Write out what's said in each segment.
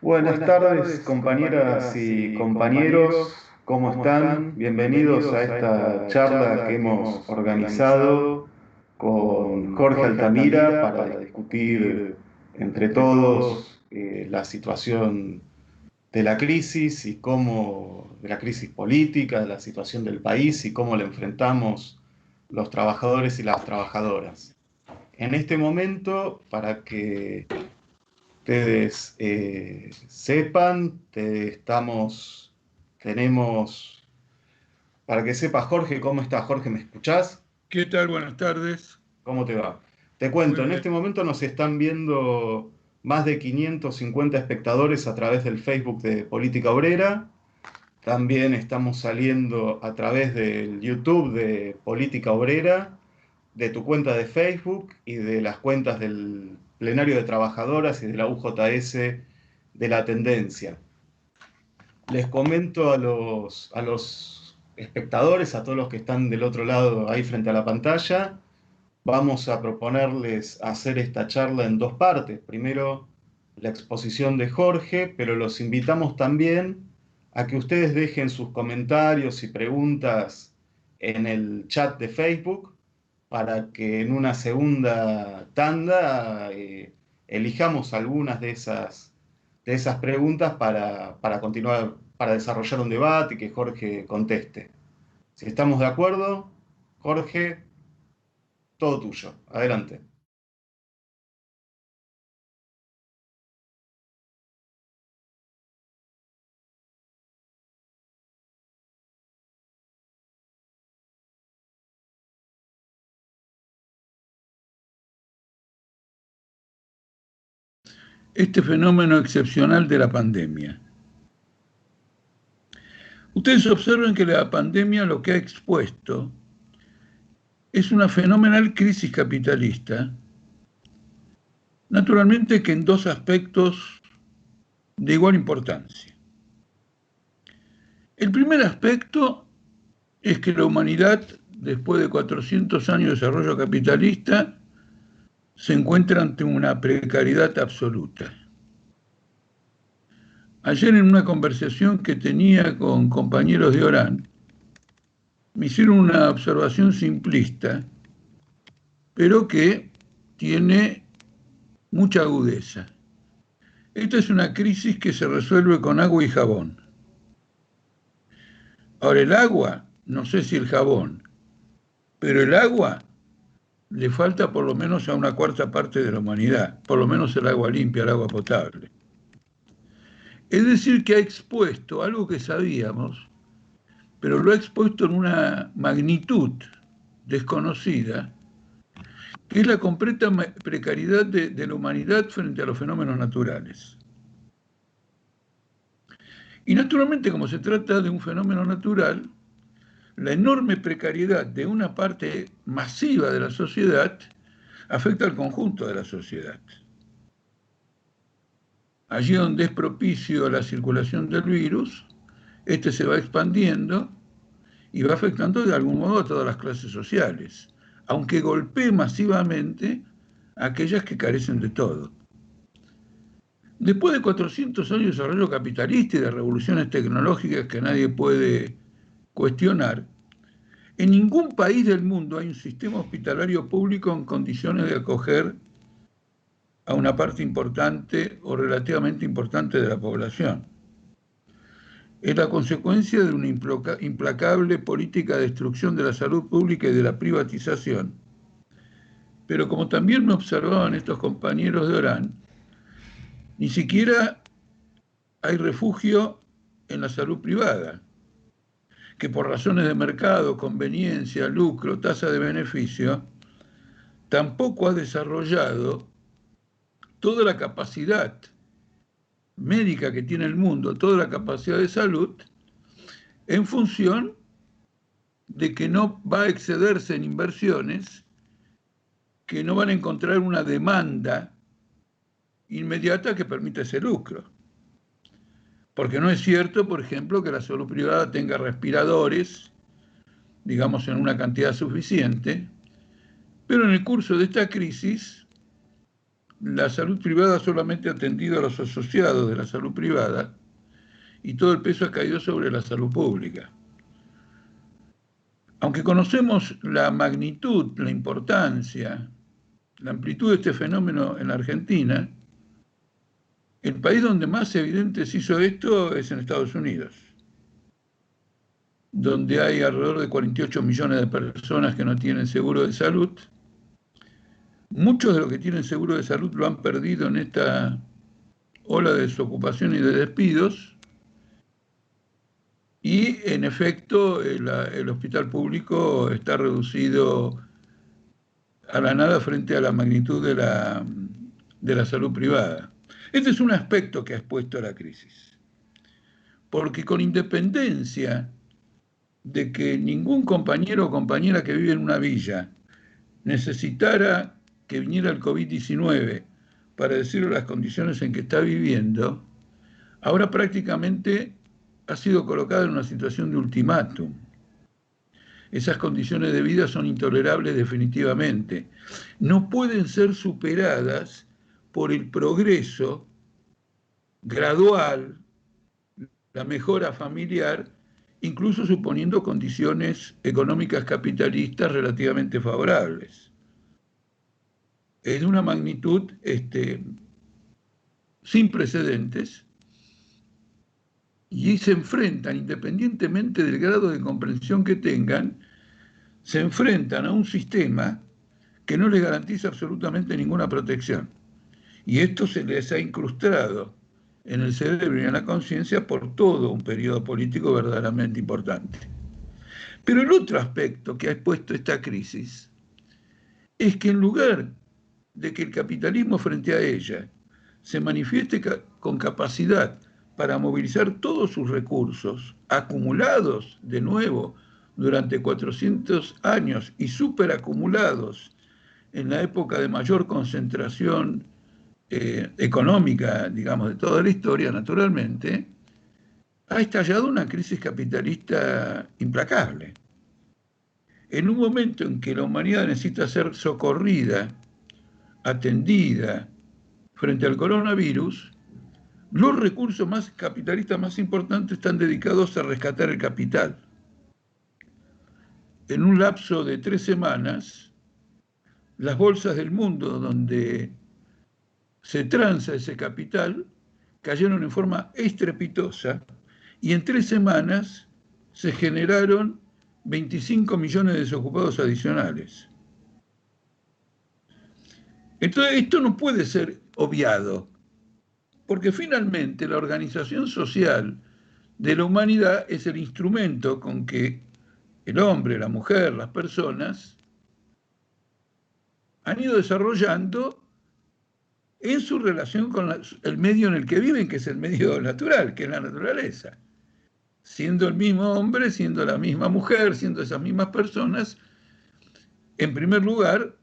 Buenas tardes, compañeras y compañeros. ¿Cómo están? Bienvenidos a esta charla que hemos organizado con Jorge Altamira para discutir entre todos la situación de la crisis y cómo, de la crisis política, de la situación del país y cómo la enfrentamos los trabajadores y las trabajadoras. En este momento, para que ustedes sepan, tenemos, para que sepa Jorge, ¿cómo está Jorge? ¿Me escuchás? ¿Qué tal? Buenas tardes. ¿Cómo te va? Te Muy cuento, en bien. este momento nos están viendo más de 550 espectadores a través del Facebook de Política Obrera. También estamos saliendo a través del YouTube de Política Obrera, de tu cuenta de Facebook y de las cuentas del Plenario de Trabajadoras y de la UJS de la Tendencia. Les comento a los espectadores, a todos los que están del otro lado ahí frente a la pantalla, vamos a proponerles hacer esta charla en dos partes. Primero, la exposición de Jorge, pero los invitamos también a que ustedes dejen sus comentarios y preguntas en el chat de Facebook para que en una segunda tanda elijamos algunas de esas preguntas para continuar, para desarrollar un debate y que Jorge conteste. Si estamos de acuerdo, Jorge, todo tuyo. Adelante. Este fenómeno excepcional de la pandemia. Ustedes observen que la pandemia lo que ha expuesto es una fenomenal crisis capitalista, naturalmente que en dos aspectos de igual importancia. El primer aspecto es que la humanidad, después de 400 años de desarrollo capitalista, se encuentra ante una precariedad absoluta. Ayer en una conversación que tenía con compañeros de Orán, me hicieron una observación simplista, pero que tiene mucha agudeza. Esta es una crisis que se resuelve con agua y jabón. Ahora, el agua, no sé si el jabón, pero el agua le falta por lo menos a una cuarta parte de la humanidad, por lo menos el agua limpia, el agua potable. Es decir, que ha expuesto algo que sabíamos, pero lo ha expuesto en una magnitud desconocida, que es la completa precariedad de la humanidad frente a los fenómenos naturales. Y naturalmente, como se trata de un fenómeno natural, la enorme precariedad de una parte masiva de la sociedad afecta al conjunto de la sociedad. Allí donde es propicio la circulación del virus, este se va expandiendo y va afectando de algún modo a todas las clases sociales, aunque golpee masivamente a aquellas que carecen de todo. Después de 400 años de desarrollo capitalista y de revoluciones tecnológicas que nadie puede cuestionar, en ningún país del mundo hay un sistema hospitalario público en condiciones de acoger a una parte importante o relativamente importante de la población. Es la consecuencia de una implacable política de destrucción de la salud pública y de la privatización. Pero como también me observaban estos compañeros de Orán, ni siquiera hay refugio en la salud privada, que por razones de mercado, conveniencia, lucro, tasa de beneficio, tampoco ha desarrollado toda la capacidad médica que tiene el mundo, toda la capacidad de salud, en función de que no va a excederse en inversiones, que no van a encontrar una demanda inmediata que permita ese lucro. Porque no es cierto, por ejemplo, que la salud privada tenga respiradores, digamos, en una cantidad suficiente, pero en el curso de esta crisis la salud privada solamente ha atendido a los asociados de la salud privada y todo el peso ha caído sobre la salud pública. Aunque conocemos la magnitud, la importancia, la amplitud de este fenómeno en la Argentina, el país donde más evidente se hizo esto es en Estados Unidos, donde hay alrededor de 48 millones de personas que no tienen seguro de salud. Muchos de los que tienen seguro de salud lo han perdido en esta ola de desocupación y de despidos, y en efecto el hospital público está reducido a la nada frente a la magnitud de la salud privada. Este es un aspecto que ha expuesto a la crisis, porque con independencia de que ningún compañero o compañera que vive en una villa necesitara que viniera el COVID-19 para decirle las condiciones en que está viviendo, ahora prácticamente ha sido colocada en una situación de ultimátum. Esas condiciones de vida son intolerables definitivamente. No pueden ser superadas por el progreso gradual, la mejora familiar, incluso suponiendo condiciones económicas capitalistas relativamente favorables. Es de una magnitud sin precedentes, y se enfrentan, independientemente del grado de comprensión que tengan, se enfrentan a un sistema que no les garantiza absolutamente ninguna protección. Y esto se les ha incrustado en el cerebro y en la conciencia por todo un periodo político verdaderamente importante. Pero el otro aspecto que ha expuesto esta crisis es que en lugar de que el capitalismo frente a ella se manifieste con capacidad para movilizar todos sus recursos, acumulados de nuevo durante 400 años y superacumulados en la época de mayor concentración económica, digamos, de toda la historia, naturalmente, ha estallado una crisis capitalista implacable. En un momento en que la humanidad necesita ser socorrida, atendida frente al coronavirus, los recursos más capitalistas más importantes están dedicados a rescatar el capital. En un lapso de 3 semanas, las bolsas del mundo donde se transa ese capital cayeron en forma estrepitosa, y en 3 semanas se generaron 25 millones de desocupados adicionales. Entonces, esto no puede ser obviado, porque finalmente la organización social de la humanidad es el instrumento con que el hombre, la mujer, las personas han ido desarrollando en su relación con el medio en el que viven, que es el medio natural, que es la naturaleza. Siendo el mismo hombre, siendo la misma mujer, siendo esas mismas personas, en primer lugar,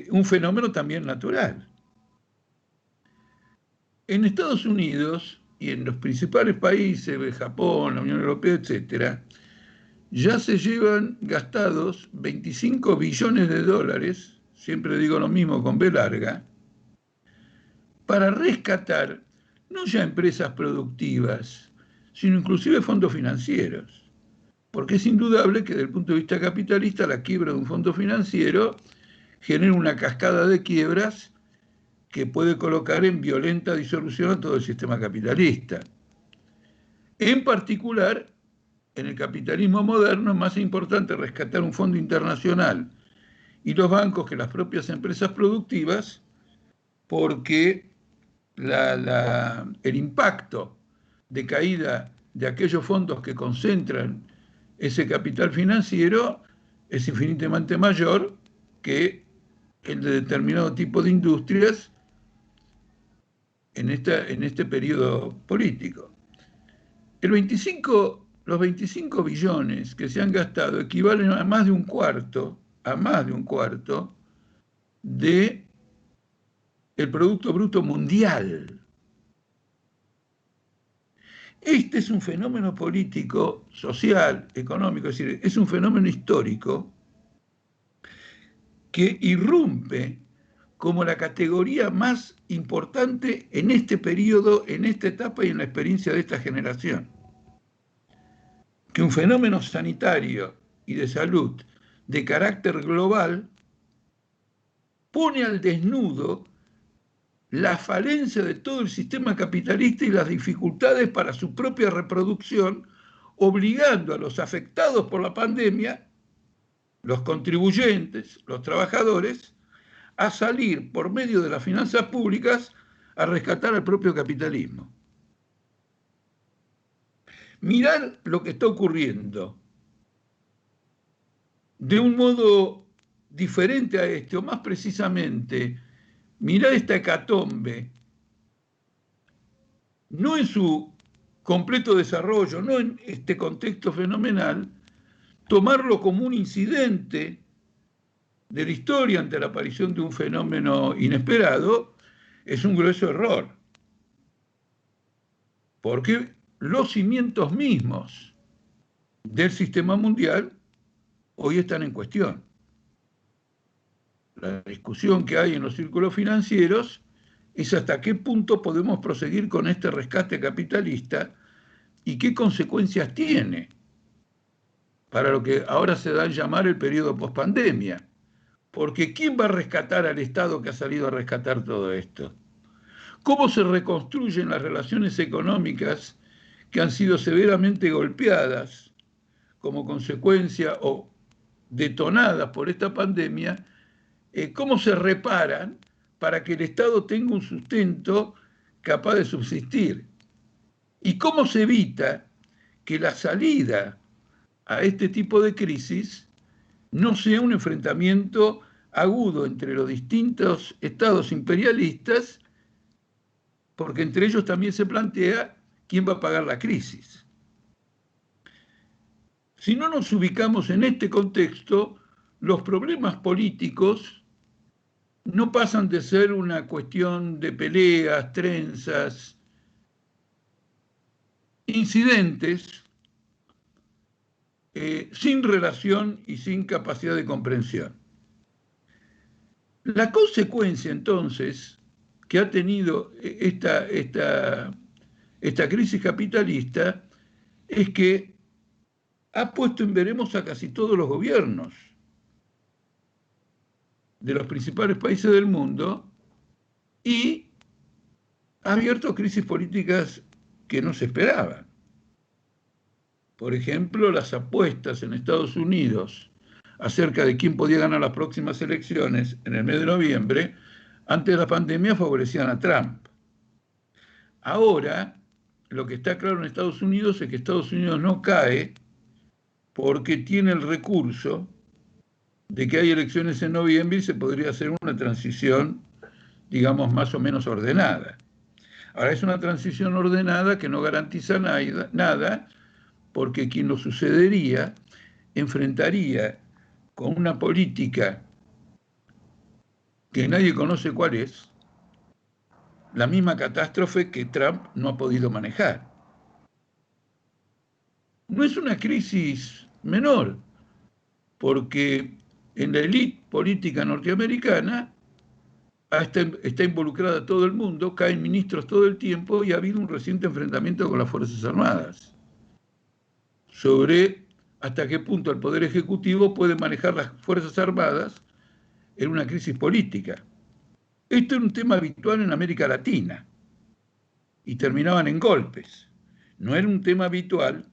un fenómeno también natural. En Estados Unidos y en los principales países, de Japón, la Unión Europea, etc., ya se llevan gastados 25 billones de dólares, siempre digo lo mismo con B larga, para rescatar no ya empresas productivas, sino inclusive fondos financieros. Porque es indudable que desde el punto de vista capitalista la quiebra de un fondo financiero genera una cascada de quiebras que puede colocar en violenta disolución a todo el sistema capitalista. En particular, en el capitalismo moderno es más importante rescatar un fondo internacional y los bancos que las propias empresas productivas, porque el impacto de caída de aquellos fondos que concentran ese capital financiero es infinitamente mayor que el de determinado tipo de industrias en este periodo político. Los 25 billones que se han gastado equivalen a más de un cuarto de el Producto Bruto Mundial. Este es un fenómeno político, social, económico, es decir, es un fenómeno histórico que irrumpe como la categoría más importante en este periodo, en esta etapa y en la experiencia de esta generación. Que un fenómeno sanitario y de salud de carácter global pone al desnudo la falencia de todo el sistema capitalista y las dificultades para su propia reproducción, obligando a los afectados por la pandemia, los contribuyentes, los trabajadores, a salir por medio de las finanzas públicas a rescatar al propio capitalismo. Mirar lo que está ocurriendo de un modo diferente a este, o más precisamente, mirar esta hecatombe, no en su completo desarrollo, no en este contexto fenomenal, tomarlo como un incidente de la historia ante la aparición de un fenómeno inesperado, es un grueso error. Porque los cimientos mismos del sistema mundial hoy están en cuestión. La discusión que hay en los círculos financieros es hasta qué punto podemos proseguir con este rescate capitalista y qué consecuencias tiene para lo que ahora se da a llamar el periodo pospandemia. Porque ¿quién va a rescatar al Estado que ha salido a rescatar todo esto? ¿Cómo se reconstruyen las relaciones económicas que han sido severamente golpeadas como consecuencia o detonadas por esta pandemia? ¿Cómo se reparan para que el Estado tenga un sustento capaz de subsistir? ¿Y cómo se evita que la salida a este tipo de crisis no sea un enfrentamiento agudo entre los distintos estados imperialistas, porque entre ellos también se plantea quién va a pagar la crisis? Si no nos ubicamos en este contexto, los problemas políticos no pasan de ser una cuestión de peleas, trenzas, incidentes sin relación y sin capacidad de comprensión. La consecuencia, entonces, que ha tenido esta crisis capitalista es que ha puesto en veremos a casi todos los gobiernos de los principales países del mundo y ha abierto crisis políticas que no se esperaban. Por ejemplo, las apuestas en Estados Unidos acerca de quién podía ganar las próximas elecciones en el mes de noviembre, antes de la pandemia favorecían a Trump. Ahora, lo que está claro en Estados Unidos es que Estados Unidos no cae porque tiene el recurso de que hay elecciones en noviembre y se podría hacer una transición, digamos, más o menos ordenada. Ahora, es una transición ordenada que no garantiza nada, porque quien lo sucedería enfrentaría con una política que nadie conoce cuál es, la misma catástrofe que Trump no ha podido manejar. No es una crisis menor, porque en la élite política norteamericana está involucrada todo el mundo, caen ministros todo el tiempo y ha habido un reciente enfrentamiento con las Fuerzas Armadas sobre hasta qué punto el Poder Ejecutivo puede manejar las Fuerzas Armadas en una crisis política. Esto era un tema habitual en América Latina y terminaban en golpes. No era un tema habitual,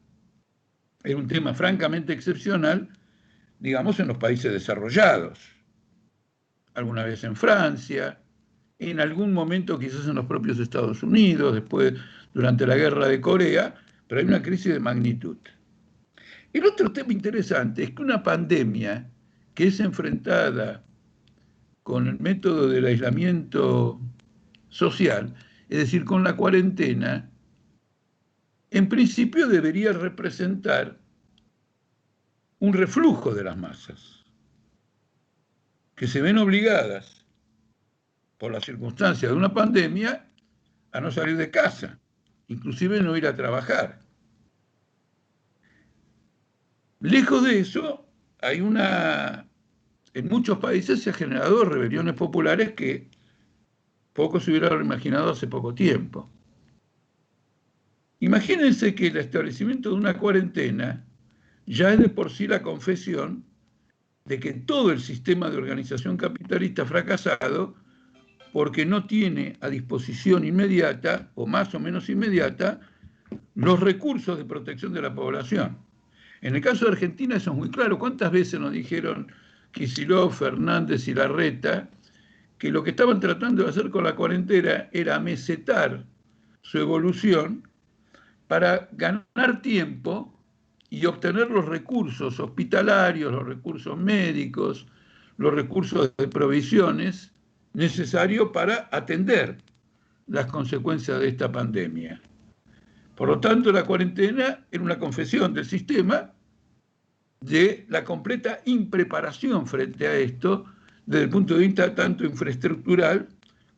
era un tema francamente excepcional, digamos, en los países desarrollados. Alguna vez en Francia, en algún momento quizás en los propios Estados Unidos, después durante la guerra de Corea, pero hay una crisis de magnitud. El otro tema interesante es que una pandemia que es enfrentada con el método del aislamiento social, es decir, con la cuarentena, en principio debería representar un reflujo de las masas, que se ven obligadas por las circunstancias de una pandemia a no salir de casa, inclusive no ir a trabajar. Lejos de eso, hay una en muchos países se han generado rebeliones populares que pocos se hubieran imaginado hace poco tiempo. Imagínense que el establecimiento de una cuarentena ya es de por sí la confesión de que todo el sistema de organización capitalista ha fracasado porque no tiene a disposición inmediata, o más o menos inmediata, los recursos de protección de la población. En el caso de Argentina eso es muy claro. ¿Cuántas veces nos dijeron Kicillof, Fernández y Larreta que lo que estaban tratando de hacer con la cuarentena era mesetar su evolución para ganar tiempo y obtener los recursos hospitalarios, los recursos médicos, los recursos de provisiones necesarios para atender las consecuencias de esta pandemia? Por lo tanto, la cuarentena era una confesión del sistema de la completa impreparación frente a esto, desde el punto de vista tanto infraestructural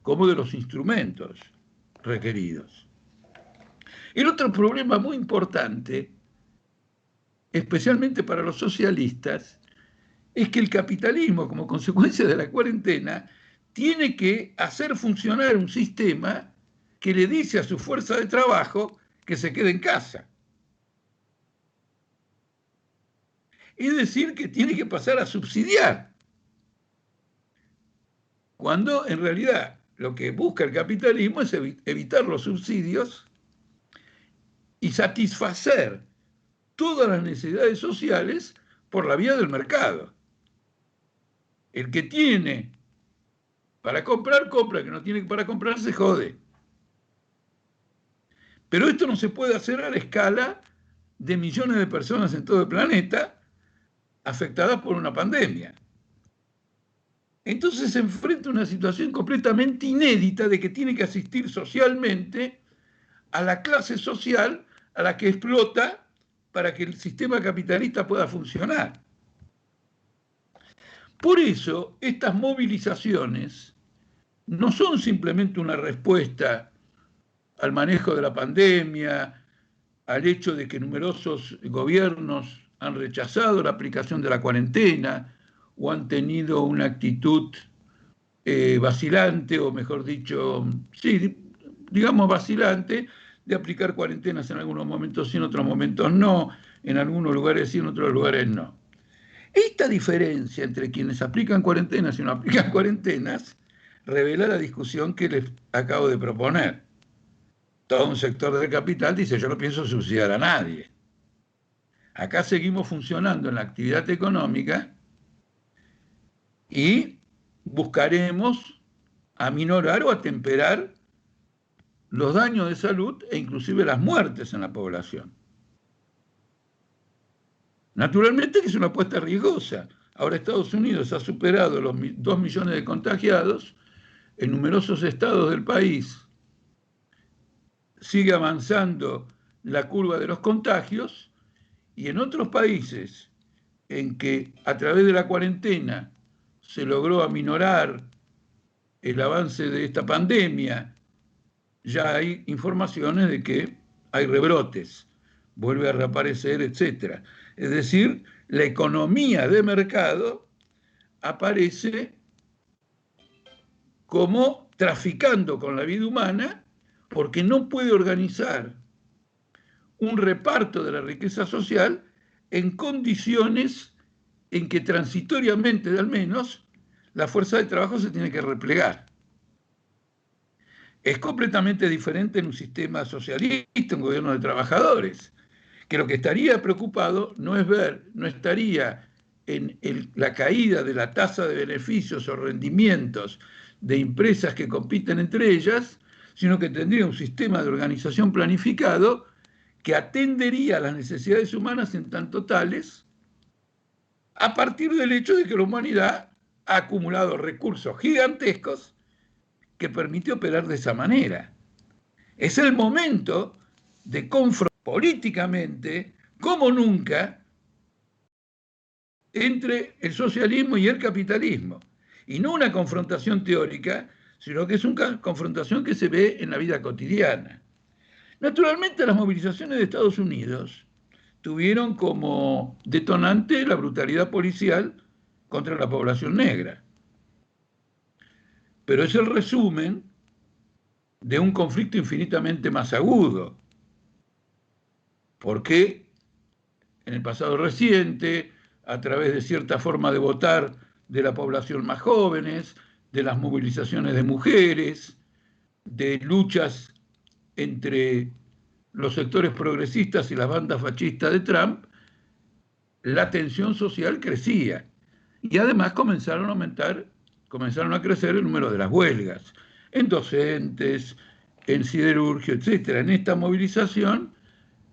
como de los instrumentos requeridos. El otro problema muy importante, especialmente para los socialistas, es que el capitalismo, como consecuencia de la cuarentena, tiene que hacer funcionar un sistema que le dice a su fuerza de trabajo que se quede en casa. Es decir, que tiene que pasar a subsidiar, cuando en realidad lo que busca el capitalismo es evitar los subsidios y satisfacer todas las necesidades sociales por la vía del mercado. El que tiene para comprar, compra; el que no tiene para comprar, se jode. Pero esto no se puede hacer a la escala de millones de personas en todo el planeta afectadas por una pandemia. Entonces se enfrenta a una situación completamente inédita de que tiene que asistir socialmente a la clase social a la que explota para que el sistema capitalista pueda funcionar. Por eso, estas movilizaciones no son simplemente una respuesta al manejo de la pandemia, al hecho de que numerosos gobiernos han rechazado la aplicación de la cuarentena o han tenido una actitud vacilante, o mejor dicho, sí, digamos vacilante, de aplicar cuarentenas en algunos momentos sí, en otros momentos no, en algunos lugares sí, en otros lugares no. Esta diferencia entre quienes aplican cuarentenas y no aplican cuarentenas revela la discusión que les acabo de proponer. Todo un sector del capital dice: yo no pienso subsidiar a nadie. Acá seguimos funcionando en la actividad económica y buscaremos aminorar o atemperar los daños de salud e inclusive las muertes en la población. Naturalmente que es una apuesta riesgosa. Ahora Estados Unidos ha superado los 2 millones de contagiados, en numerosos estados del país sigue avanzando la curva de los contagios, y en otros países en que a través de la cuarentena se logró aminorar el avance de esta pandemia, ya hay informaciones de que hay rebrotes, vuelve a reaparecer, etc. Es decir, la economía de mercado aparece como traficando con la vida humana, porque no puede organizar un reparto de la riqueza social en condiciones en que transitoriamente, al menos, la fuerza de trabajo se tiene que replegar. Es completamente diferente en un sistema socialista, un gobierno de trabajadores, que lo que estaría preocupado no estaría en la caída de la tasa de beneficios o rendimientos de empresas que compiten entre ellas, sino que tendría un sistema de organización planificado que atendería a las necesidades humanas en tanto tales, a partir del hecho de que la humanidad ha acumulado recursos gigantescos que permite operar de esa manera. Es el momento de confrontar políticamente, como nunca, entre el socialismo y el capitalismo. Y no una confrontación teórica, sino que es una confrontación que se ve en la vida cotidiana. Naturalmente, las movilizaciones de Estados Unidos tuvieron como detonante la brutalidad policial contra la población negra. Pero es el resumen de un conflicto infinitamente más agudo, porque en el pasado reciente, a través de cierta forma de votar de la población más jóvenes, de las movilizaciones de mujeres, de luchas entre los sectores progresistas y las bandas fascistas de Trump, la tensión social crecía. Y además comenzaron a crecer el número de las huelgas, en docentes, en siderurgia, etc. En esta movilización,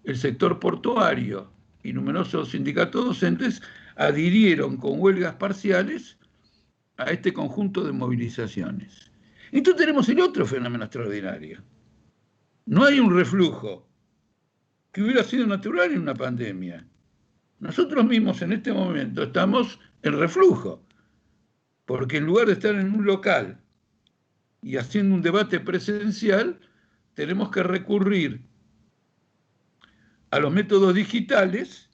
el sector portuario y numerosos sindicatos docentes adhirieron con huelgas parciales a este conjunto de movilizaciones. Entonces tenemos el otro fenómeno extraordinario. No hay un reflujo que hubiera sido natural en una pandemia. Nosotros mismos en este momento estamos en reflujo, porque en lugar de estar en un local y haciendo un debate presencial, tenemos que recurrir a los métodos digitales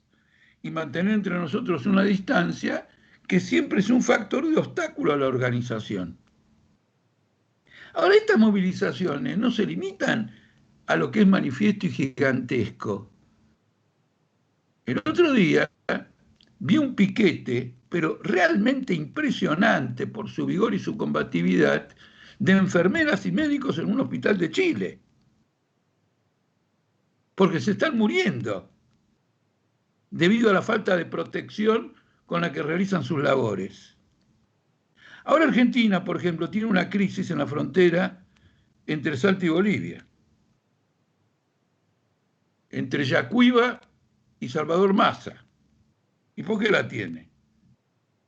y mantener entre nosotros una distancia que siempre es un factor de obstáculo a la organización. Ahora, estas movilizaciones no se limitan a lo que es manifiesto y gigantesco. El otro día vi un piquete, pero realmente impresionante por su vigor y su combatividad, de enfermeras y médicos en un hospital de Chile, porque se están muriendo debido a la falta de protección con la que realizan sus labores. Ahora Argentina, por ejemplo, tiene una crisis en la frontera entre Salta y Bolivia, entre Yacuiba y Salvador Massa. ¿Y por qué la tiene?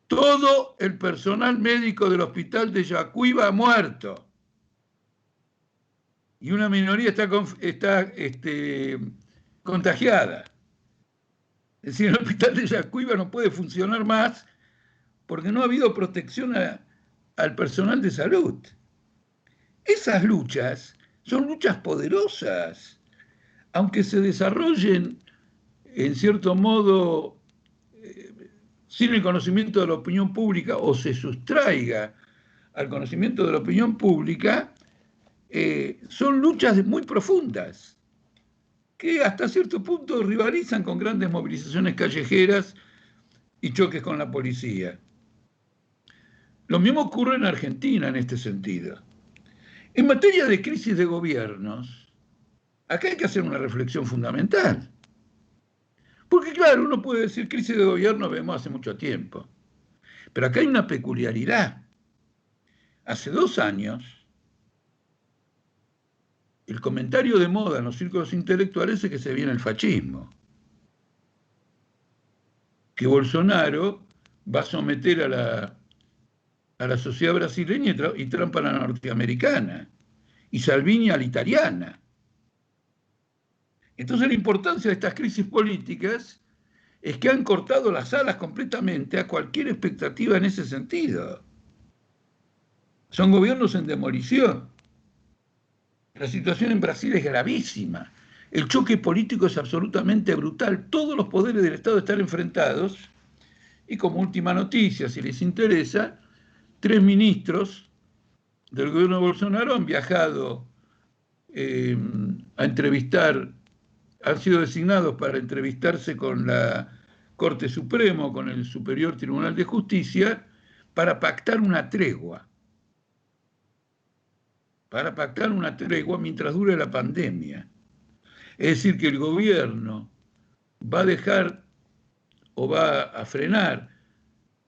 Todo el personal médico del hospital de Yacuiba ha muerto. Y una minoría está contagiada. Es decir, el hospital de Yacuiba no puede funcionar más porque no ha habido protección al personal de salud. Esas luchas son luchas poderosas, aunque se desarrollen en cierto modo sin el conocimiento de la opinión pública o se sustraiga al conocimiento de la opinión pública, son luchas muy profundas que hasta cierto punto rivalizan con grandes movilizaciones callejeras y choques con la policía. Lo mismo ocurre en Argentina en este sentido. En materia de crisis de gobiernos, acá hay que hacer una reflexión fundamental. Porque claro, uno puede decir crisis de gobierno vemos hace mucho tiempo. Pero acá hay una peculiaridad. Hace 2 años, el comentario de moda en los círculos intelectuales es que se viene el fascismo. Que Bolsonaro va a someter a la sociedad brasileña y Trump a la norteamericana. Y Salvini a la italiana. Entonces la importancia de estas crisis políticas es que han cortado las alas completamente a cualquier expectativa en ese sentido. Son gobiernos en demolición. La situación en Brasil es gravísima. El choque político es absolutamente brutal. Todos los poderes del Estado están enfrentados. Y como última noticia, si les interesa, 3 ministros del gobierno de Bolsonaro han viajado a entrevistar, han sido designados para entrevistarse con la Corte Suprema, con el Superior Tribunal de Justicia, para pactar una tregua. Mientras dure la pandemia. Es decir, que el gobierno va a dejar o va a frenar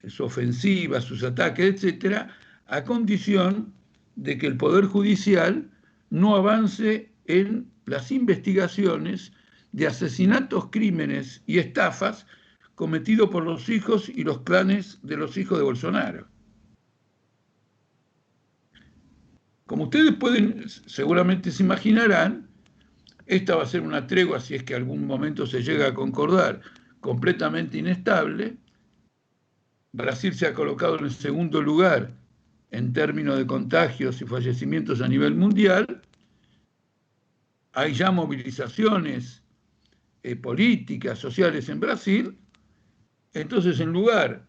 su ofensiva, sus ataques, etcétera, a condición de que el Poder Judicial no avance en las investigaciones de asesinatos, crímenes y estafas cometidos por los hijos y los clanes de los hijos de Bolsonaro. Como ustedes seguramente se imaginarán, esta va a ser una tregua, si es que algún momento se llega a concordar, completamente inestable. Brasil se ha colocado en el segundo lugar en términos de contagios y fallecimientos a nivel mundial. Hay ya movilizaciones políticas, sociales en Brasil. Entonces, en lugar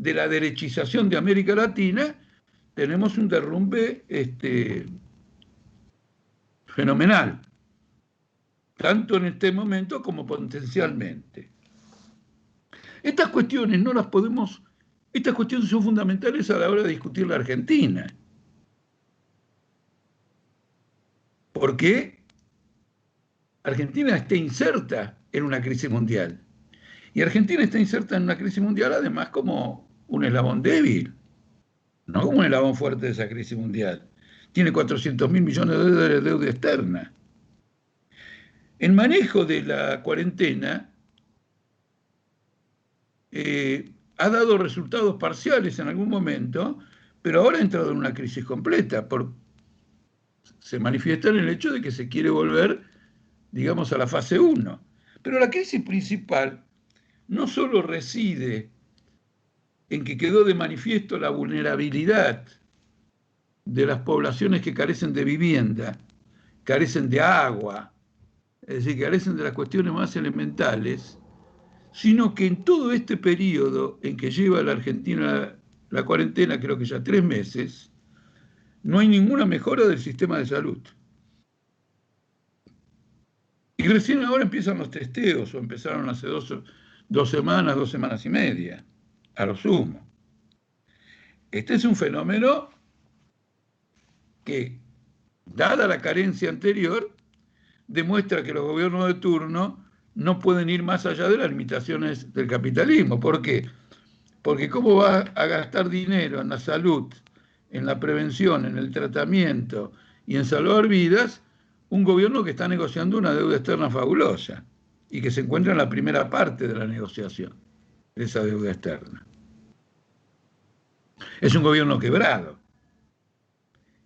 de la derechización de América Latina, tenemos un derrumbe fenomenal, tanto en este momento como potencialmente. Estas cuestiones no las podemos, estas cuestiones son fundamentales a la hora de discutir la Argentina. Porque Argentina está inserta en una crisis mundial. Y Argentina está inserta en una crisis mundial además como un eslabón débil, no como un eslabón fuerte de esa crisis mundial. Tiene 400.000 millones de dólares de deuda externa. El manejo de la cuarentena ha dado resultados parciales en algún momento, pero ahora ha entrado en una crisis completa. Se manifiesta en el hecho de que se quiere volver, digamos, a la fase 1. Pero la crisis principal no solo reside en que quedó de manifiesto la vulnerabilidad de las poblaciones que carecen de vivienda, carecen de agua, es decir, carecen de las cuestiones más elementales, sino que en todo este periodo en que lleva la Argentina la cuarentena, creo que ya 3 meses, no hay ninguna mejora del sistema de salud. Y recién ahora empiezan los testeos, o empezaron hace 2 semanas, 2 semanas y media, a lo sumo. Este es un fenómeno que, dada la carencia anterior, demuestra que los gobiernos de turno no pueden ir más allá de las limitaciones del capitalismo. ¿Por qué? Porque ¿cómo va a gastar dinero en la salud, en la prevención, en el tratamiento y en salvar vidas un gobierno que está negociando una deuda externa fabulosa y que se encuentra en la primera parte de la negociación de esa deuda externa? Es un gobierno quebrado.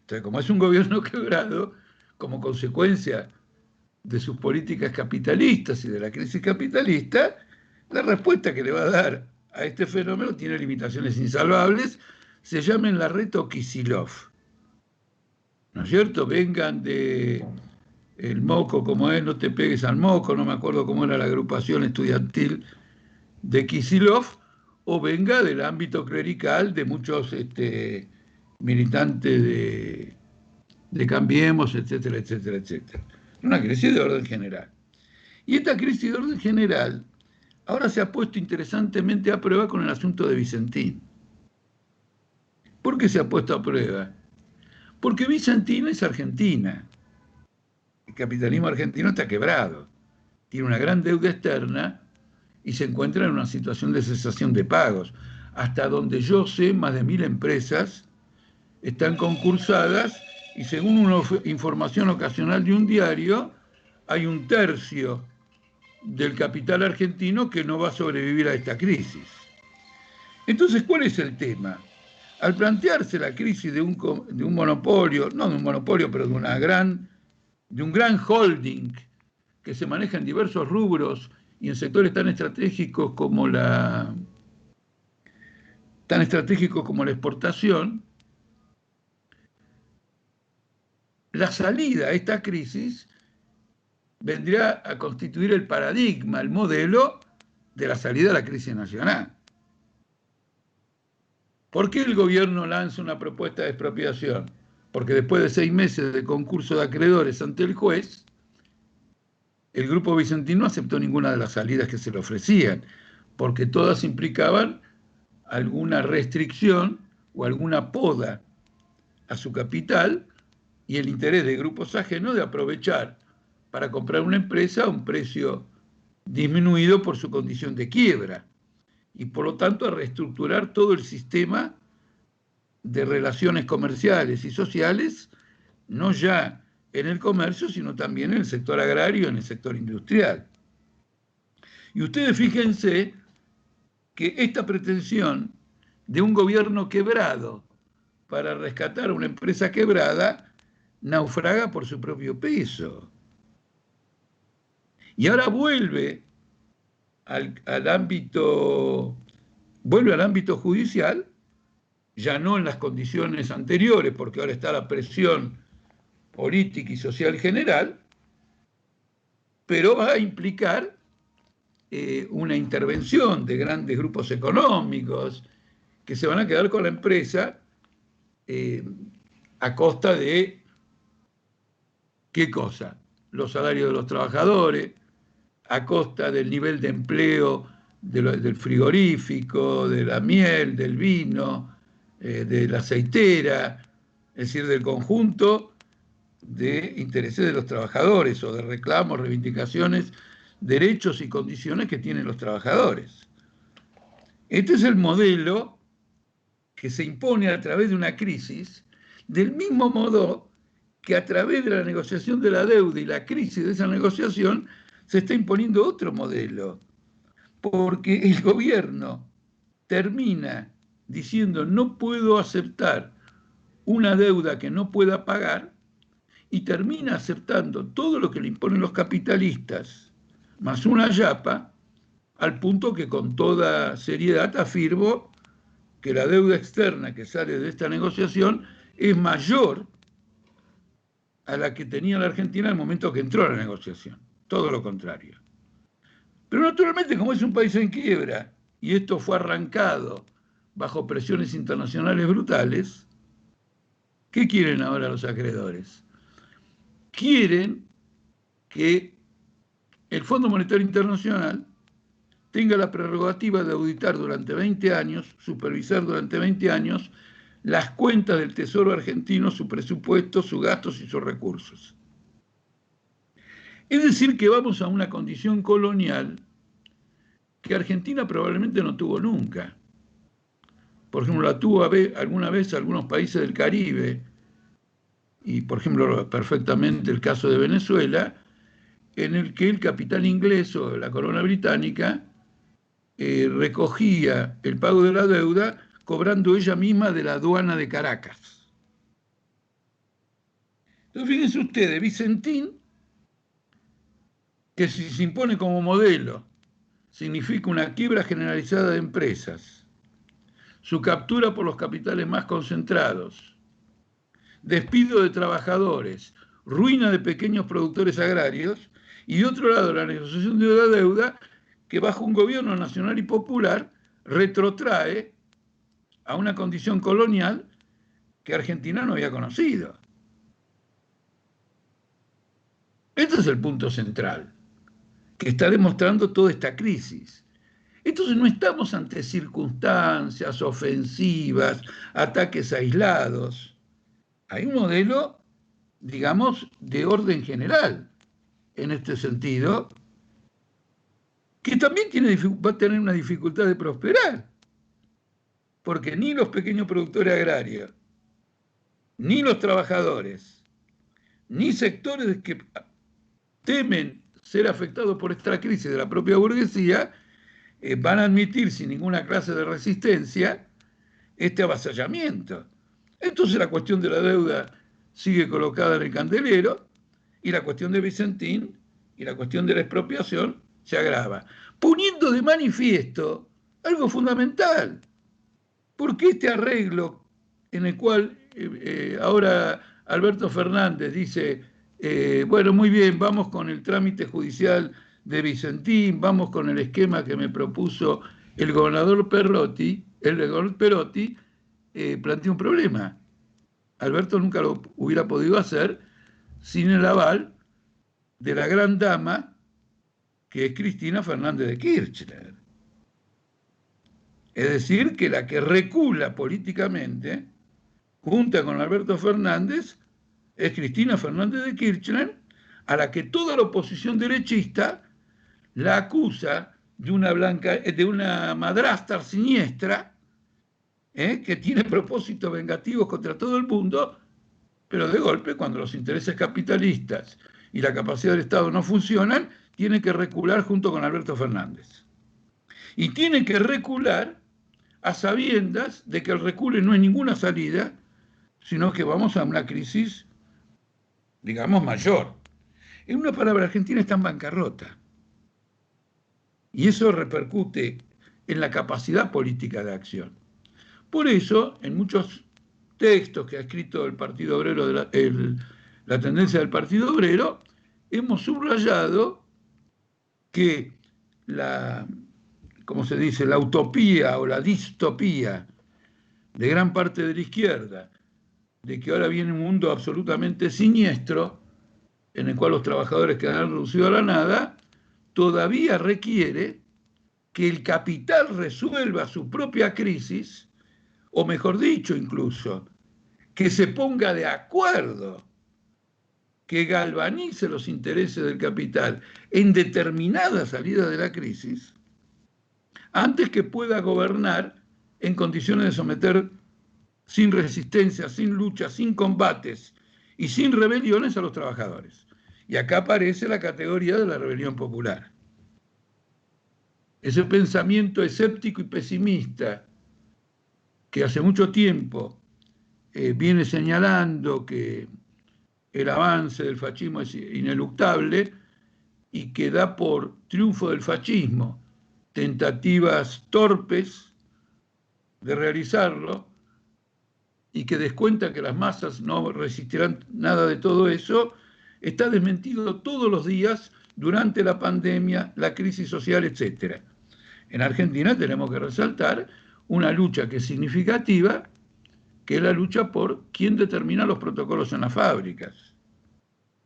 Entonces, como es un gobierno quebrado, como consecuencia de sus políticas capitalistas y de la crisis capitalista, la respuesta que le va a dar a este fenómeno tiene limitaciones insalvables, se llaman la reto Kicillof. ¿No es cierto? Vengan de el moco como es, no te pegues al moco, no me acuerdo cómo era la agrupación estudiantil de Kicillof, o venga del ámbito clerical de muchos militantes de Cambiemos, etcétera, etcétera, etcétera. Una crisis de orden general. Y esta crisis de orden general ahora se ha puesto interesantemente a prueba con el asunto de Vicentín. ¿Por qué se ha puesto a prueba? Porque Vicentín es Argentina. El capitalismo argentino está quebrado. Tiene una gran deuda externa y se encuentra en una situación de cesación de pagos. Hasta donde yo sé, más de 1.000 empresas están concursadas y según una información ocasional de un diario, hay 1/3 del capital argentino que no va a sobrevivir a esta crisis. Entonces, ¿cuál es el tema? Al plantearse la crisis de un monopolio, no de un monopolio, pero de un gran holding que se maneja en diversos rubros y en sectores tan estratégicos como la exportación, la salida a esta crisis vendría a constituir el paradigma, el modelo de la salida a la crisis nacional. ¿Por qué el gobierno lanza una propuesta de expropiación? Porque después de 6 meses de concurso de acreedores ante el juez, el Grupo Vicentín no aceptó ninguna de las salidas que se le ofrecían, porque todas implicaban alguna restricción o alguna poda a su capital y el interés de grupos ajenos de aprovechar para comprar una empresa a un precio disminuido por su condición de quiebra y por lo tanto a reestructurar todo el sistema de relaciones comerciales y sociales, no ya en el comercio, sino también en el sector agrario, en el sector industrial. Y ustedes fíjense que esta pretensión de un gobierno quebrado para rescatar a una empresa quebrada naufraga por su propio peso. Y ahora vuelve al ámbito judicial, ya no en las condiciones anteriores, porque ahora está la presión política y social general, pero va a implicar una intervención de grandes grupos económicos que se van a quedar con la empresa a costa de, ¿qué cosa? Los salarios de los trabajadores, a costa del nivel de empleo del frigorífico, de la miel, del vino, de la aceitera, es decir, del conjunto de intereses de los trabajadores o de reclamos, reivindicaciones, derechos y condiciones que tienen los trabajadores. Este es el modelo que se impone a través de una crisis, del mismo modo que a través de la negociación de la deuda y la crisis de esa negociación se está imponiendo otro modelo, porque el gobierno termina diciendo no puedo aceptar una deuda que no pueda pagar y termina aceptando todo lo que le imponen los capitalistas, más una yapa, al punto que con toda seriedad afirmo que la deuda externa que sale de esta negociación es mayor a la que tenía la Argentina al momento que entró a la negociación. Todo lo contrario. Pero naturalmente, como es un país en quiebra, y esto fue arrancado bajo presiones internacionales brutales, ¿qué quieren ahora los acreedores? Quieren que el Fondo Monetario Internacional tenga la prerrogativa de auditar durante 20 años, supervisar durante 20 años, las cuentas del Tesoro argentino, su presupuesto, sus gastos y sus recursos. Es decir, que vamos a una condición colonial que Argentina probablemente no tuvo nunca. Por ejemplo, la tuvo alguna vez algunos países del Caribe, y por ejemplo, perfectamente el caso de Venezuela, en el que el capital inglés o la corona británica recogía el pago de la deuda cobrando ella misma de la aduana de Caracas. Entonces, fíjense ustedes, Vicentín, que si se impone como modelo, significa una quiebra generalizada de empresas, su captura por los capitales más concentrados, despido de trabajadores, ruina de pequeños productores agrarios, y de otro lado la negociación de la deuda, que bajo un gobierno nacional y popular retrotrae a una condición colonial que Argentina no había conocido. Este es el punto central que está demostrando toda esta crisis. Entonces no estamos ante circunstancias ofensivas, ataques aislados. Hay un modelo, digamos, de orden general en este sentido, que también va a tener una dificultad de prosperar, porque ni los pequeños productores agrarios, ni los trabajadores, ni sectores que temen ser afectados por esta crisis de la propia burguesía, van a admitir sin ninguna clase de resistencia este avasallamiento. Entonces la cuestión de la deuda sigue colocada en el candelero y la cuestión de Vicentín y la cuestión de la expropiación se agrava, poniendo de manifiesto algo fundamental. Porque este arreglo en el cual ahora Alberto Fernández dice, bueno, muy bien, vamos con el trámite judicial de Vicentín, vamos con el esquema que me propuso el gobernador Perotti, plantea un problema. Alberto nunca lo hubiera podido hacer sin el aval de la gran dama que es Cristina Fernández de Kirchner. Es decir, que la que recula políticamente, junta con Alberto Fernández, es Cristina Fernández de Kirchner, a la que toda la oposición derechista la acusa de una madrastra siniestra, que tiene propósitos vengativos contra todo el mundo, pero de golpe, cuando los intereses capitalistas y la capacidad del Estado no funcionan, tiene que recular junto con Alberto Fernández. Y tiene que recular a sabiendas de que el recule no es ninguna salida, sino que vamos a una crisis, digamos, mayor. En una palabra, Argentina está en bancarrota. Y eso repercute en la capacidad política de acción. Por eso, en muchos textos que ha escrito el Partido Obrero, la tendencia del Partido Obrero, hemos subrayado que ¿cómo se dice?, la utopía o la distopía de gran parte de la izquierda, de que ahora viene un mundo absolutamente siniestro, en el cual los trabajadores quedarán reducidos a la nada, todavía requiere que el capital resuelva su propia crisis, o mejor dicho incluso, que se ponga de acuerdo, que galvanice los intereses del capital en determinada salida de la crisis, antes que pueda gobernar en condiciones de someter sin resistencia, sin lucha, sin combates y sin rebeliones a los trabajadores. Y acá aparece la categoría de la rebelión popular. Ese pensamiento escéptico y pesimista que hace mucho tiempo viene señalando que el avance del fascismo es ineluctable y que da por triunfo del fascismo tentativas torpes de realizarlo, y que descuenta que las masas no resistirán nada de todo eso, está desmentido todos los días durante la pandemia, la crisis social, etc. En Argentina tenemos que resaltar una lucha que es significativa, que es la lucha por quién determina los protocolos en las fábricas.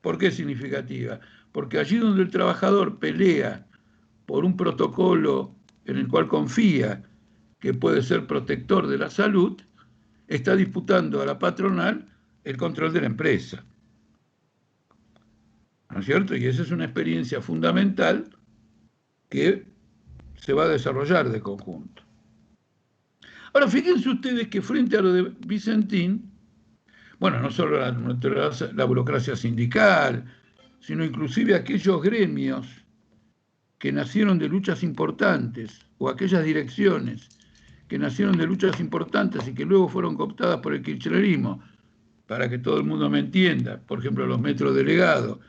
¿Por qué es significativa? Porque allí donde el trabajador pelea por un protocolo en el cual confía que puede ser protector de la salud, está disputando a la patronal el control de la empresa. ¿No es cierto? Y esa es una experiencia fundamental que se va a desarrollar de conjunto. Ahora, fíjense ustedes que frente a lo de Vicentín, bueno, no solo la burocracia sindical, sino inclusive aquellos gremios que nacieron de luchas importantes, o aquellas direcciones que nacieron de luchas importantes y que luego fueron cooptadas por el kirchnerismo, para que todo el mundo me entienda, por ejemplo, los metrodelegados,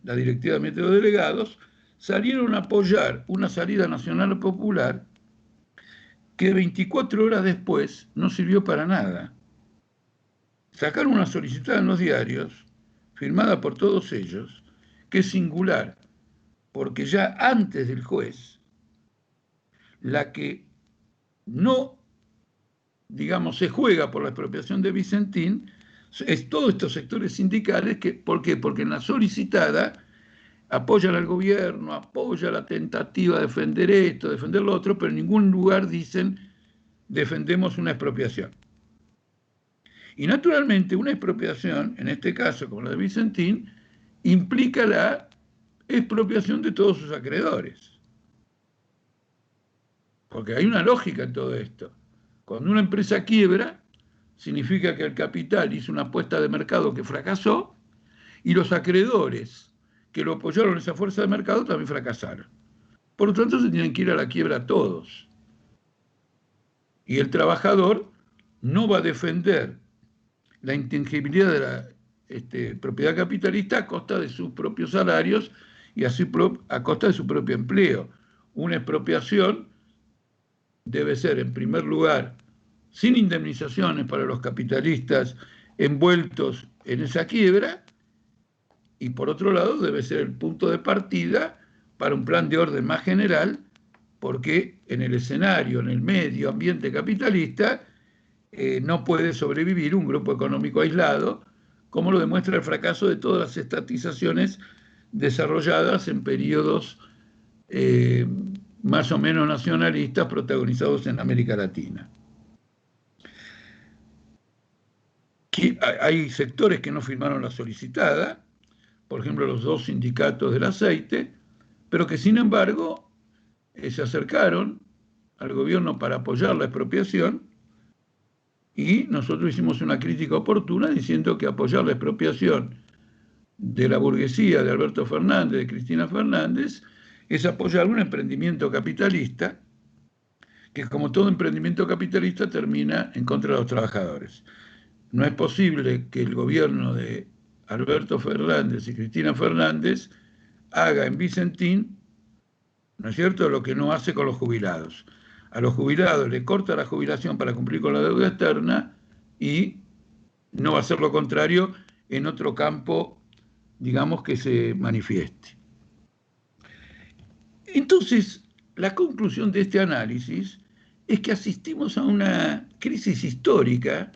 la directiva de metrodelegados, salieron a apoyar una salida nacional popular que 24 horas después no sirvió para nada. Sacaron una solicitud en los diarios, firmada por todos ellos, que es singular, porque ya antes del juez, la que no, digamos, se juega por la expropiación de Vicentín, es todos estos sectores sindicales. ¿Por qué? Porque en la solicitada apoyan al gobierno, apoya la tentativa de defender esto, defender lo otro, pero en ningún lugar dicen defendemos una expropiación. Y naturalmente una expropiación, en este caso como la de Vicentín, implica la expropiación de todos sus acreedores. Porque hay una lógica en todo esto. Cuando una empresa quiebra, significa que el capital hizo una apuesta de mercado que fracasó y los acreedores que lo apoyaron en esa fuerza de mercado también fracasaron. Por lo tanto, se tienen que ir a la quiebra todos. Y el trabajador no va a defender la intangibilidad de la propiedad capitalista a costa de sus propios salarios y a costa de su propio empleo. Una expropiación debe ser, en primer lugar, sin indemnizaciones para los capitalistas envueltos en esa quiebra, y por otro lado debe ser el punto de partida para un plan de orden más general, porque en el escenario, en el medio ambiente capitalista, no puede sobrevivir un grupo económico aislado, como lo demuestra el fracaso de todas las estatizaciones desarrolladas en periodos más o menos nacionalistas protagonizados en América Latina. Hay sectores que no firmaron la solicitada, por ejemplo los dos sindicatos del aceite, pero que sin embargo se acercaron al gobierno para apoyar la expropiación, y nosotros hicimos una crítica oportuna diciendo que apoyar la expropiación de la burguesía de Alberto Fernández, de Cristina Fernández, es apoyar un emprendimiento capitalista que, como todo emprendimiento capitalista, termina en contra de los trabajadores. No es posible que el gobierno de Alberto Fernández y Cristina Fernández haga en Vicentín, ¿no es cierto?, lo que no hace con los jubilados. A los jubilados le corta la jubilación para cumplir con la deuda externa y no va a hacer lo contrario en otro campo, digamos, que se manifieste. Entonces, la conclusión de este análisis es que asistimos a una crisis histórica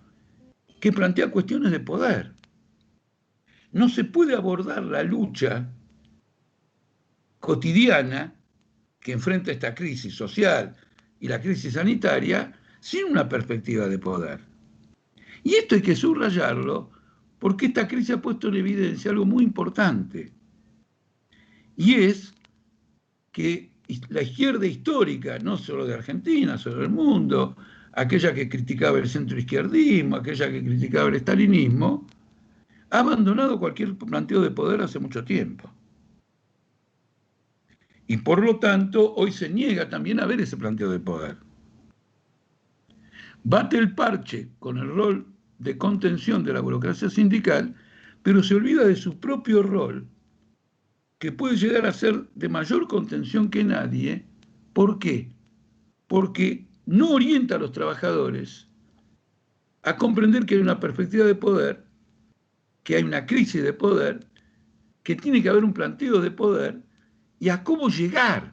que plantea cuestiones de poder. No se puede abordar la lucha cotidiana que enfrenta esta crisis social y la crisis sanitaria sin una perspectiva de poder. Y esto hay que subrayarlo porque esta crisis ha puesto en evidencia algo muy importante, y es que la izquierda histórica, no solo de Argentina, solo del mundo, aquella que criticaba el centroizquierdismo, aquella que criticaba el estalinismo, ha abandonado cualquier planteo de poder hace mucho tiempo. Y por lo tanto, hoy se niega también a ver ese planteo de poder. Bate el parche con el rol de contención de la burocracia sindical, pero se olvida de su propio rol, que puede llegar a ser de mayor contención que nadie. ¿Por qué? Porque no orienta a los trabajadores a comprender que hay una perspectiva de poder, que hay una crisis de poder, que tiene que haber un planteo de poder, y a cómo llegar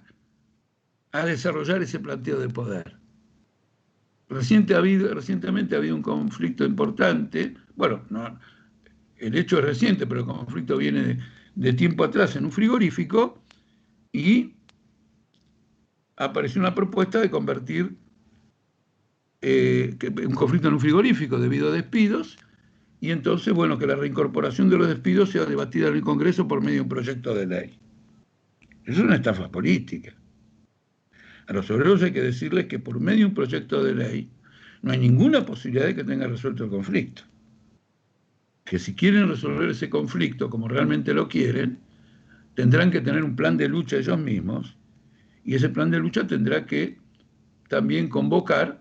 a desarrollar ese planteo de poder. Recientemente ha habido un conflicto importante, bueno, no, el hecho es reciente, pero el conflicto viene de tiempo atrás en un frigorífico, y apareció una propuesta de convertir un conflicto en un frigorífico debido a despidos, y entonces, bueno, que la reincorporación de los despidos sea debatida en el Congreso por medio de un proyecto de ley. Eso es una estafa política. A los obreros hay que decirles que por medio de un proyecto de ley no hay ninguna posibilidad de que tenga resuelto el conflicto. Que si quieren resolver ese conflicto como realmente lo quieren, tendrán que tener un plan de lucha ellos mismos, y ese plan de lucha tendrá que también convocar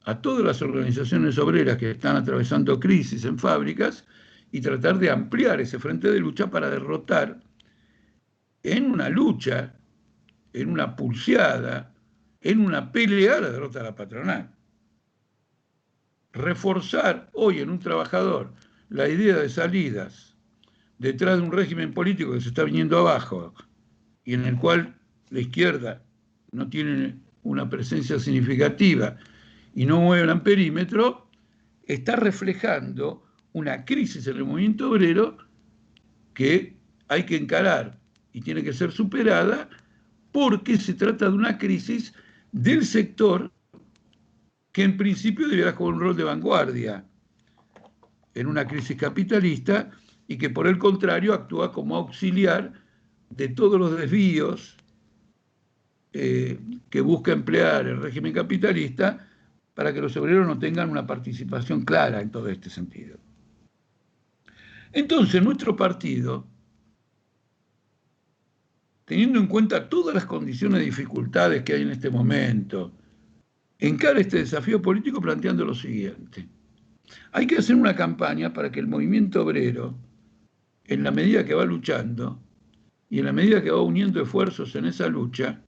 a todas las organizaciones obreras que están atravesando crisis en fábricas y tratar de ampliar ese frente de lucha para derrotar en una lucha, en una pulseada, en una pelea, la derrota de la patronal. Reforzar hoy en un trabajador la idea de salidas detrás de un régimen político que se está viniendo abajo y en el cual la izquierda no tiene una presencia significativa y no mueve el amperímetro, está reflejando una crisis en el movimiento obrero que hay que encarar y tiene que ser superada, porque se trata de una crisis del sector que en principio debiera jugar un rol de vanguardia en una crisis capitalista, y que por el contrario actúa como auxiliar de todos los desvíos que busca emplear el régimen capitalista para que los obreros no tengan una participación clara en todo este sentido. Entonces, nuestro partido, teniendo en cuenta todas las condiciones de dificultades que hay en este momento, encara este desafío político planteando lo siguiente: hay que hacer una campaña para que el movimiento obrero, en la medida que va luchando y en la medida que va uniendo esfuerzos en esa lucha,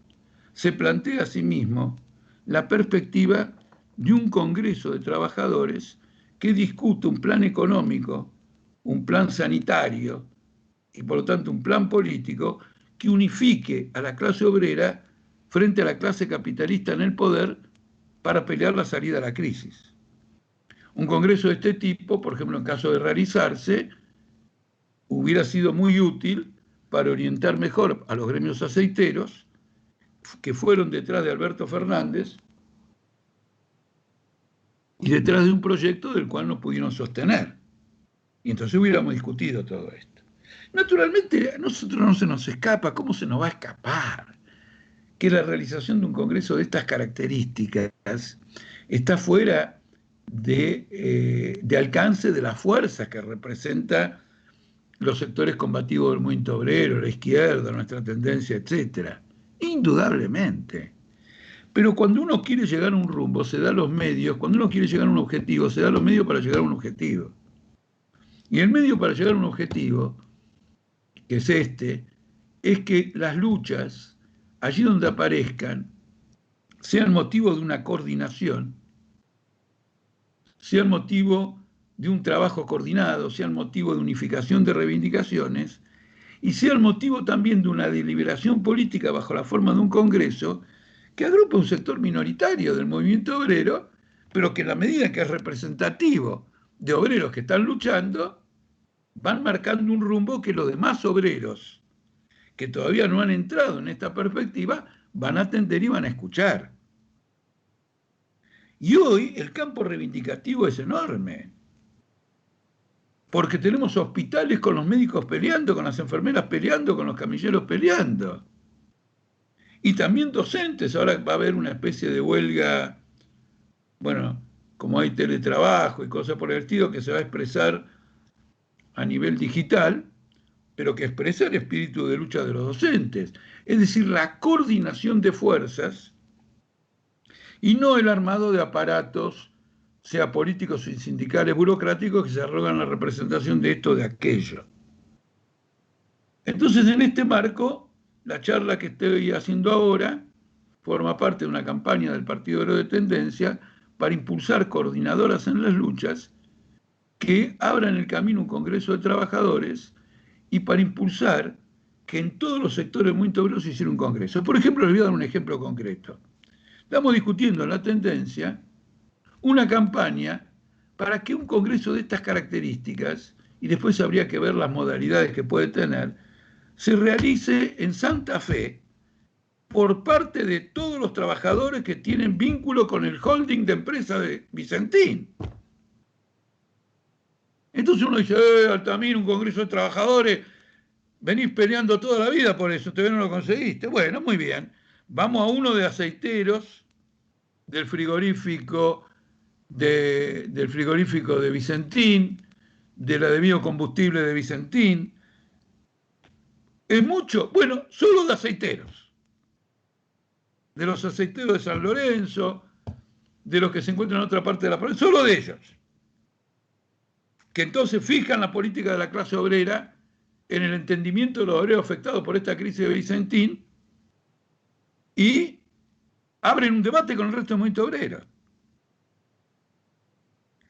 se plantee a sí mismo la perspectiva de un Congreso de Trabajadores que discute un plan económico, un plan sanitario y por lo tanto un plan político que unifique a la clase obrera frente a la clase capitalista en el poder para pelear la salida a la crisis. Un congreso de este tipo, por ejemplo, en caso de realizarse, hubiera sido muy útil para orientar mejor a los gremios aceiteros que fueron detrás de Alberto Fernández y detrás de un proyecto del cual no pudieron sostener. Y entonces hubiéramos discutido todo esto. Naturalmente, a nosotros no se nos escapa, ¿cómo se nos va a escapar que la realización de un congreso de estas características está fuera de alcance de las fuerzas que representa los sectores combativos del movimiento obrero, la izquierda, nuestra tendencia, etcétera? Indudablemente. Pero cuando uno quiere llegar a un rumbo, se da los medios; cuando uno quiere llegar a un objetivo, se da los medios para llegar a un objetivo. Y el medio para llegar a un objetivo, que es este, es que las luchas, allí donde aparezcan, sean motivo de una coordinación, sean motivo de un trabajo coordinado, sean motivo de unificación de reivindicaciones, y sean motivo también de una deliberación política bajo la forma de un congreso que agrupa un sector minoritario del movimiento obrero, pero que en la medida que es representativo de obreros que están luchando, van marcando un rumbo que los demás obreros que todavía no han entrado en esta perspectiva van a atender y van a escuchar. Y hoy el campo reivindicativo es enorme, porque tenemos hospitales con los médicos peleando, con las enfermeras peleando, con los camilleros peleando. Y también docentes, ahora va a haber una especie de huelga, bueno, como hay teletrabajo y cosas por el estilo, que se va a expresar a nivel digital, pero que expresa el espíritu de lucha de los docentes. Es decir, la coordinación de fuerzas y no el armado de aparatos, sea políticos y sindicales burocráticos, que se arrogan la representación de esto o de aquello. Entonces, en este marco, la charla que estoy haciendo ahora forma parte de una campaña del Partido Obrero de Tendencia para impulsar coordinadoras en las luchas que abran el camino a un Congreso de Trabajadores y para impulsar que en todos los sectores del movimiento obrero se hiciera un congreso. Por ejemplo, les voy a dar un ejemplo concreto. Estamos discutiendo en la tendencia una campaña para que un congreso de estas características, y después habría que ver las modalidades que puede tener, se realice en Santa Fe por parte de todos los trabajadores que tienen vínculo con el holding de empresa de Vicentín. Entonces uno dice, Altamira, un congreso de trabajadores, venís peleando toda la vida por eso, todavía no lo conseguiste. Bueno, muy bien. Vamos a uno de aceiteros del frigorífico de Vicentín, de la de biocombustible de Vicentín. Es mucho, bueno, solo de aceiteros. De los aceiteros de San Lorenzo, de los que se encuentran en otra parte de la provincia, solo de ellos. Que entonces fijan la política de la clase obrera en el entendimiento de los obreros afectados por esta crisis de Vicentín y abren un debate con el resto del movimiento obrero.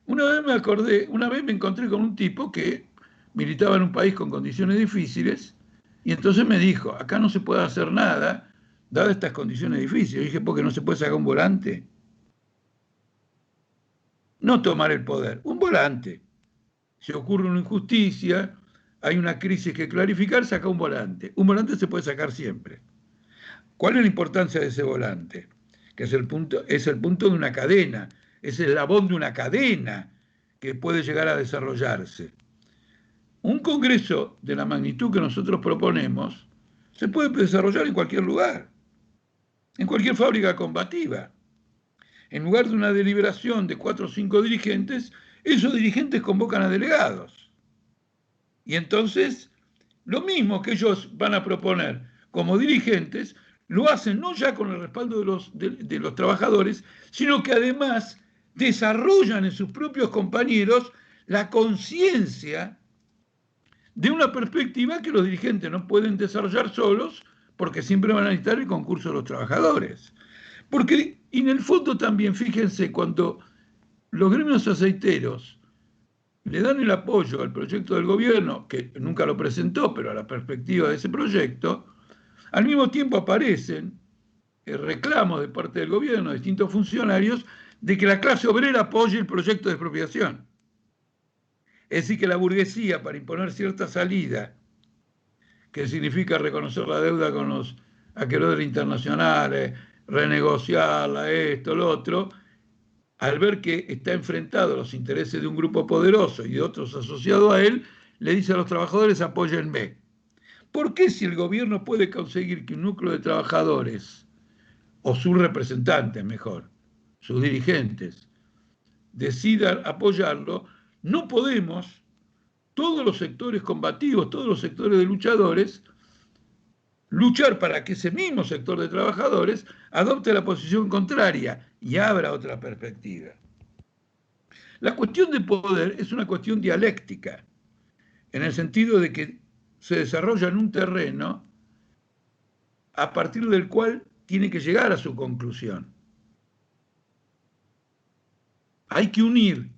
Una vez me encontré con un tipo que militaba en un país con condiciones difíciles y entonces me dijo, acá no se puede hacer nada dadas estas condiciones difíciles. Yo dije, ¿por qué no se puede sacar un volante? No tomar el poder, un volante. Si ocurre una injusticia, hay una crisis que clarificar, saca un volante. Un volante se puede sacar siempre. ¿Cuál es la importancia de ese volante? Que es el punto de una cadena, es el eslabón de una cadena que puede llegar a desarrollarse. Un congreso de la magnitud que nosotros proponemos se puede desarrollar en cualquier lugar, en cualquier fábrica combativa. En lugar de una deliberación de 4 o 5 dirigentes, esos dirigentes convocan a delegados. Y entonces, lo mismo que ellos van a proponer como dirigentes, lo hacen no ya con el respaldo de los trabajadores, sino que además desarrollan en sus propios compañeros la conciencia de una perspectiva que los dirigentes no pueden desarrollar solos porque siempre van a necesitar el concurso de los trabajadores. Porque, y en el fondo también, fíjense, cuando los gremios aceiteros le dan el apoyo al proyecto del gobierno, que nunca lo presentó, pero a la perspectiva de ese proyecto, al mismo tiempo aparecen reclamos de parte del gobierno, de distintos funcionarios, de que la clase obrera apoye el proyecto de expropiación. Es decir, que la burguesía, para imponer cierta salida, que significa reconocer la deuda con los acreedores internacionales, renegociarla, esto, lo otro, al ver que está enfrentado a los intereses de un grupo poderoso y de otros asociados a él, le dice a los trabajadores, apóyenme. ¿Por qué si el gobierno puede conseguir que un núcleo de trabajadores, o sus representantes mejor, sus dirigentes, decidan apoyarlo, no podemos, todos los sectores combativos, todos los sectores de luchadores, luchar para que ese mismo sector de trabajadores adopte la posición contraria y abra otra perspectiva? La cuestión de poder es una cuestión dialéctica, en el sentido de que se desarrolla en un terreno a partir del cual tiene que llegar a su conclusión. Hay que unir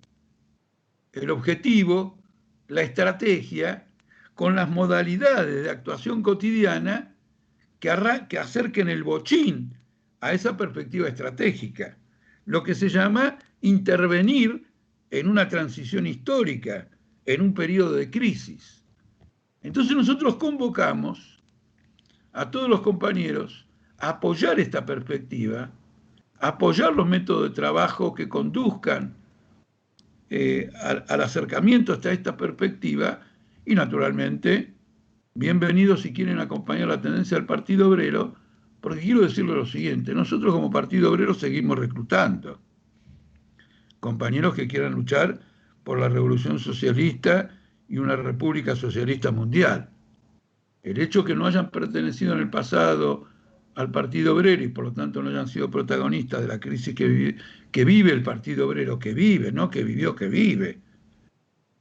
el objetivo, la estrategia, con las modalidades de actuación cotidiana que acerquen el bochín a esa perspectiva estratégica, lo que se llama intervenir en una transición histórica, en un periodo de crisis. Entonces nosotros convocamos a todos los compañeros a apoyar esta perspectiva, a apoyar los métodos de trabajo que conduzcan al acercamiento hasta esta perspectiva y, naturalmente, bienvenidos si quieren acompañar la tendencia del Partido Obrero, porque quiero decirle lo siguiente: nosotros como Partido Obrero seguimos reclutando compañeros que quieran luchar por la revolución socialista y una república socialista mundial. El hecho que no hayan pertenecido en el pasado al Partido Obrero y por lo tanto no hayan sido protagonistas de la crisis que vive el Partido Obrero, que vive, no que vivió, que vive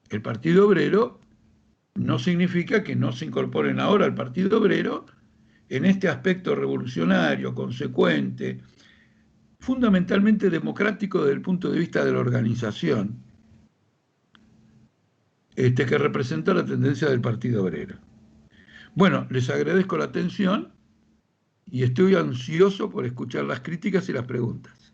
el Partido Obrero, no significa que no se incorporen ahora al Partido Obrero en este aspecto revolucionario, consecuente, fundamentalmente democrático desde el punto de vista de la organización, que representa la tendencia del Partido Obrero. Bueno, les agradezco la atención y estoy ansioso por escuchar las críticas y las preguntas.